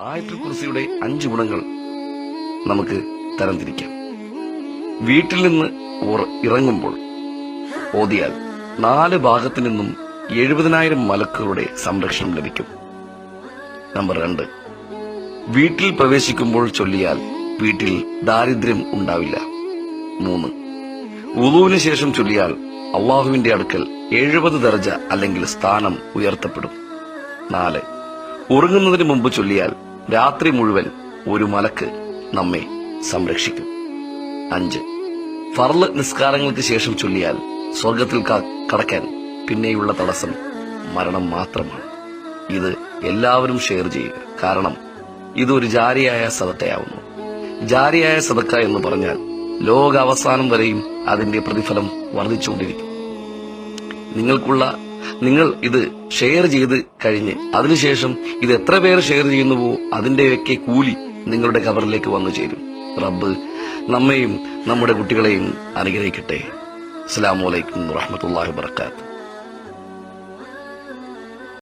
ആയത്തുൽ കുർസിയുടെ 5 ഗുണങ്ങൾ നമുക്ക് തരംതിരിക്കാം. വീട്ടിൽ നിന്ന് ഇറങ്ങുമ്പോൾ ഓതിയാൽ 4 ഭാഗത്തു നിന്നും 70,000 മലക്കുകളുടെ സംരക്ഷണം ലഭിക്കും. നമ്പർ 2, വീട്ടിൽ പ്രവേശിക്കുമ്പോൾ ചൊല്ലിയാൽ വീട്ടിൽ ദാരിദ്ര്യം ഉണ്ടാവില്ല. 3, വുളൂവിന് ശേഷം ചൊല്ലിയാൽ അള്ളാഹുവിന്റെ അടുക്കൽ 70 ദർജ അല്ലെങ്കിൽ സ്ഥാനം ഉയർത്തപ്പെടും. 4, ഉറങ്ങുന്നതിന് മുമ്പ് ചൊല്ലിയാൽ രാത്രി മുഴുവൻ ഒരു മലക്ക് നമ്മെ സംരക്ഷിക്കും. 5, ഫർള് നിസ്കാരങ്ങൾക്ക് ശേഷം ചൊല്ലിയാൽ സ്വർഗത്തിൽ കടക്കാൻ പിന്നെയുള്ള തടസ്സം മരണം മാത്രമാണ്. ഇത് എല്ലാവരും ഷെയർ ചെയ്യുക, കാരണം ഇതൊരു ജാരിയായ സദക്കയാവുന്നു. ജാരിയായ സദക്ക എന്ന് പറഞ്ഞാൽ ലോക അവസാനം വരെയും അതിന്റെ പ്രതിഫലം വർദ്ധിച്ചുകൊണ്ടിരിക്കും. നിങ്ങൾ ഇത് ഷെയർ ചെയ്ത് കഴിഞ്ഞ് അതിനുശേഷം ഇത് എത്ര പേർ ഷെയർ ചെയ്യുന്നുവോ അതിന്റെയൊക്കെ കൂലി നിങ്ങളുടെ കവറിലേക്ക് വന്നു ചേരും. റബ്ബ് നമ്മെയും നമ്മുടെ കുട്ടികളെയും അനുഗ്രഹിക്കട്ടെ. അസ്സലാമു അലൈക്കും വറഹ്മത്തുള്ളാഹി വബറകാതുഹു.